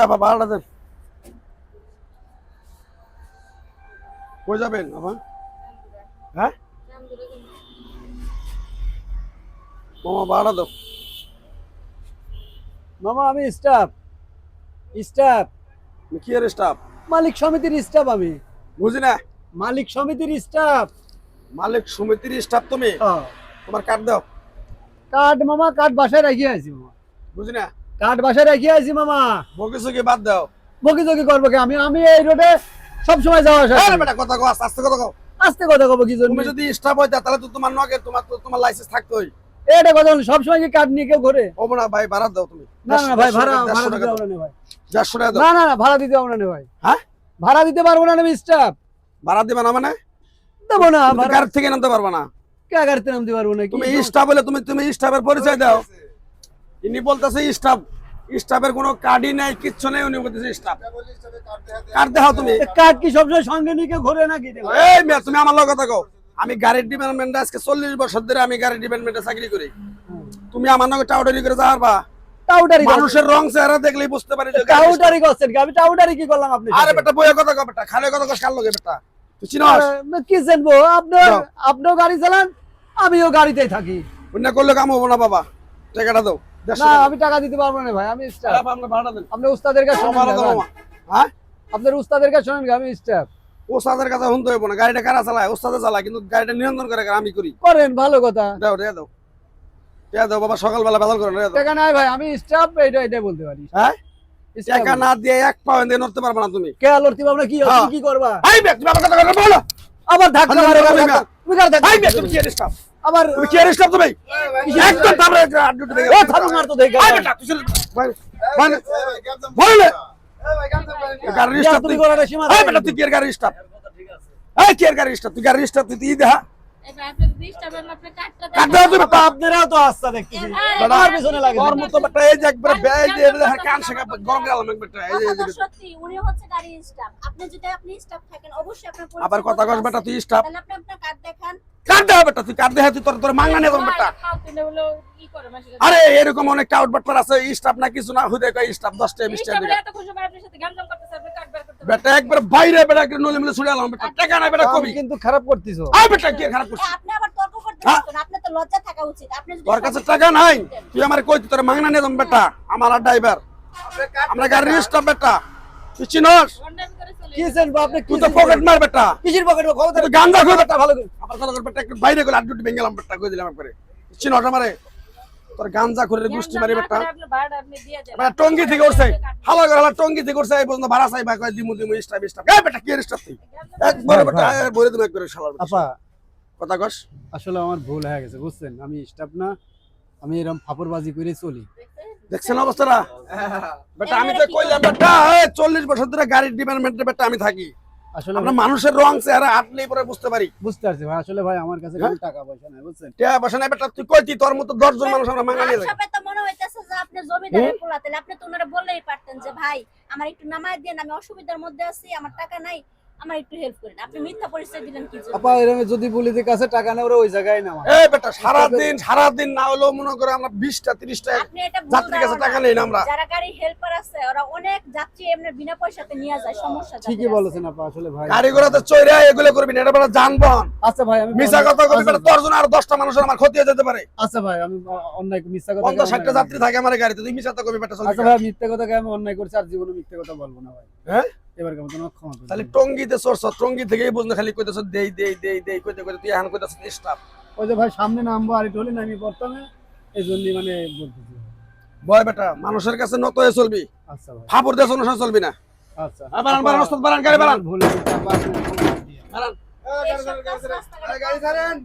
আপা ভাড়াটা দেন। কই যাবেন আপা? হ্যাঁ মামা ভাড়া দাও। মামা আমি স্টাফ স্টাফ কি এর স্টাফ? মালিক সমিতির স্টাফ আমি। বুঝি না। মালিক সমিতির স্টাফ। মালিক সমিতির স্টাফ তুমি? তোমার কার্ড দাও। কার্ড মামা কার্ড বাসায় রাখিয়ে আছি মামা। বুঝি না। কার্ড বাসায় রাখিয়ে আছি মামা। বকিছো কি বাদ দাও। বকি করবো কি আমি আমি এই রোডে সব সময় যাওয়া আসা আরে করি। বেটা কথা কও, আস্তে কথা কও। আস্তে কথা কব কি জন্য? তুমি যদি স্টাফ হইতা তাহলে তো তোমার নগে তোমার লাইসেন্স থাকতোই। এটা কথা বলি, সব সময় কি কার্ড নিয়ে কেউ ঘুরে? ও না ভাই ভাড়া দাও তুমি। না না ভাই ভাড়া 150 দিতে টাকা পারবো দাও। না ভাই। 150 টাকা দাও। না না না ভাড়া দিতে পারবো না ভাই। হ্যাঁ ভাড়া দিতে পারবো না আমি স্টাফ। ভাড়া দিবা না মানে? দেবো না তুমি ভাড়া। গাড়ি থেকে নামতে পারবা না। কে গাড়িতে নামতে পারবো না? তুমি স্টাফ বলে তুমি স্টাফের পরিচয় দাও। ইনি বলতেছে স্টাফ। স্টাফের কোনো কার্ডই নাই, কিচ্ছু নাই, উনি বলতেছে স্টাফ। কার্ড দেখাও তুমি। কার্ড কি সবসময় সঙ্গে নিয়ে কেউ ঘুরে নাকি? এই মেয়ে তুমি আমার লগে কথা কও। আমি গাড়ির ডিপার্টমেন্টে আজকে 40 বছর ধরে আমি গাড়ির ডিপার্টমেন্টে চাকরি করি। তুমি আমার নাকি টাউটারি করে যাওয়ারবা? টাউটারি মানুষের রং চেহারা দেখলেই বুঝতে পারি যে টাউটারি করছেন কি? আমি টাউটারি কি করলাম আপনি? আরে বেটা বইয়ে কথা কও বেটা, খালে কথা কও কার লগে বেটা? তুই চিনস? কি জানবো? আপনিও গাড়ি চালান, আমিও গাড়িতেই থাকি। অন্য করলে কাম হবো না বাবা। টাকাটা দাও। না আমি টাকা দিতে পারবো না ভাই, আমি স্টাফ। আপনি ভাড়া দেন। আপনি উস্তাদের কাছে শুনুন ভাড়া দাও ভাই। মামা। হ্যাঁ আপনার উস্তাদের কাছে শুনুন, আমি স্টাফ। ওস্তাদের কাছে শুনতে হইব না, গাড়িটা কারা চালায়? ওস্তাদে চালায়, কিন্তু গাড়িটা নিয়ন্ত্রণ করে কারা? আমি করি। করেন ভালো কথা। দাও রে দাও। কে দাও বাবা, সকালবেলা বেদাল করেন রে দাও। টাকা নাই ভাই, আমি স্টাফ, এটাই বলতে পারি। হ্যাঁ স্টাফ। টাকা না দিয়ে এক পাও দিয়ে নড়তে পারবে না তুমি। কে লড়তে পারবো না? কি হবে? হ্যাঁ। কি করবা? এই বে তুমি আমার কথা কথা বলো। আবার ধাক্কা আরে, মারে। আরে, আরে, তুমি কার ধাক্কা? এই বে তুমি কি এর স্টাফ? আবার তুমি কি এর স্টাফ তুমি? একদম তারপরে আড্ডু দেখে। ও থামু মার তো দেখে। এই বেটা তুই মানে বলে গাড়ির স্টাফ তুমি তুই। করাটা সীমা এই বেটা তুই কি এর গাড়ির স্টাফ? এই কি এর গাড়ির স্টাফ? তুই গাড়ির স্টাফ তুই দেখা। কাট দাও তুমি। আপনারাও তো আস্তা দেখতেছি। বেটা, আমার পিছনে লাগে। তোর মতো বেটা এই যে একবারে বেই দিয়ে কান শেখা গরম গেলাম বেটা। এই যে সত্যি উনি হচ্ছে গাড়ির স্টাফ। আপনি স্টাফ থাকেন অবশ্যই আপনার পরিচয় আবার কথা কস বেটা তুই স্টাফ। তাহলে আপনি আপনার কার্ড দেখান। কাট দাও বেটা তুই কাট দেখা তুই তোর মাংনা নিয়ে যাবো বেটা। আরে এরকম অনেক আউট বাটপার আছে, স্টাফ না কিছু না হুদে কয় স্টাফ 10 টা 20 টা দিবে বেটা। একবার বাইরে বেটা একটা নলি মিলে ছুড়ে আলাম বেটা। টাকা নাই বেটা কবি। কিন্তু খারাপ করতেছো। আই বেটা কি খারাপ করছিস? আপনি আবার তর্ক করতে হ্যাঁ? পারছেন, আপনার তো লজ্জা থাকা উচিত। আপনি যদি তোর কাছে টাকা নাই, তুই আমার কই তোর মাংনা নিয়ে যাবো বেটা। আমার আর ড্রাইভার, আমরা গাড়ির স্টাফ বেটা। তুই চিনস? কি জানবো আপনি? কি তুই তো পকেট মার বেটা। কিসের পকেট? তুই গাঞ্জা খোর বেটা। ভালো করে আমার কথা কর বেটা। একটু বাইরে গেলে আড্ডু ভেঙে গেলাম বেটা, কই দিলাম একবারে। চিনস আমারে? তোর গাঞ্জা খোরের গোষ্ঠী মারি বেটা। বেটা টঙ্গি থেকে উঠছে, হালা করে হালা টঙ্গি থেকে উঠছে, এই পর্যন্ত ভাড়া চাই ভাই কয় দিমু স্টাফ স্টাফ। এই বেটা কি স্টাফ তুই? একবারে বেটা বলে দিমু একবারে শালার বেটা। আপা কথা কস। আসলে আমার ভুল হয়ে গেছে বুঝছেন, আমি স্টাফ না, আমি এরকম ফাপড়বাজি করে চলি। দেখছেন অবস্থাটা? বেটা আমি তো কইলাম বেটা, এই 40 বছর ধরে গাড়ির ডিপার্টমেন্টে বেটা আমি থাকি। আসলে আমরা মানুষের রং চেহারা হাঁটলেই পরে বুঝতে পারি। বুঝতে পারছি ভাই, আসলে ভাই আমার কাছে কোনো টাকা পয়সা নাই বুঝছেন। টাকা পয়সা নাই বেটা, তুই কইতি তোর মতো 10 জন মানুষ আমরা মাঙ্গা নিয়ে যাই। সবাই তো মনে হইতেছে যে আপনি জমিদারের পোলা। তাহলে আপনি তো ওনারা বললেই পারতেন যে ভাই আমার একটু নামায় দেন, আমি অসুবিধার মধ্যে আছি, আমার টাকা নাই, আমার একটু হেল্প করেন। আপনি মিথ্যা পরিচয় দিলেন কি জন্য? আপা এরকম যদি বলি যে কাছে টাকা নেই, ওরা ওই জায়গায় নামা। এই বেটা সারাদিন না হলেও মনে করে আমরা 20টা 30টা আপনি এটা যাত্রীর কাছে টাকা নেই না আমরা। যারা গাড়ি হেল্পার আছে ওরা অনেক যাত্রী এমনি বিনা পয়সাতে নিয়ে যায়, সমস্যা যাদের ঠিকই আছে। বলেছেন আপা, আসলে ভাই। গাড়ি ঘোড়াতে চইরা এগুলো করবি না, এটা বেটা জানবন। আচ্ছা ভাই আমি মিছা কথা কবি বেটা, তোর জন্য আর 10টা মানুষের আমার ক্ষতি হয়ে যেতে পারে। আচ্ছা ভাই আমি অন্যায় মিথ্যা কথা 50-60টা যাত্রী থাকে আমার গাড়িতে, তুই মিছা কথা কবি বেটা। আচ্ছা ভাই মিথ্যা কথাকে আমি অন্যায় করছি, আর জীবনে মিথ্যা কথা বলবো না ভাই। হ্যাঁ এবার কেমন তোমার ক্ষমা করবেন। তাহলে টঙ্গিতে চড়ছ, টঙ্গি থেকেই বুঝনা খালি কইতেছ দেই দেই দেই দেই কইতে কইতে তুই এখন কইতেছ স্টাফ। ওই যে ভাই সামনে নামবো আর একটু হলে নামি পড়তামে, এই জন্যই মানে বলতেছি। বয় বেটা মানুষের কাছে নত হয়ে চলবি, আচ্ছা ভাই ফাপড় দেশ অনুসারে চলবি না। আচ্ছা বারান বারান ওস্তাদ বারান গাড়ি বারান ভুল হয়েছে, আপা, আপনি ক্ষমা করে দিও। বারান। এইসব কাজ রাস্তাঘাটে গাড়ি ছাড়েন।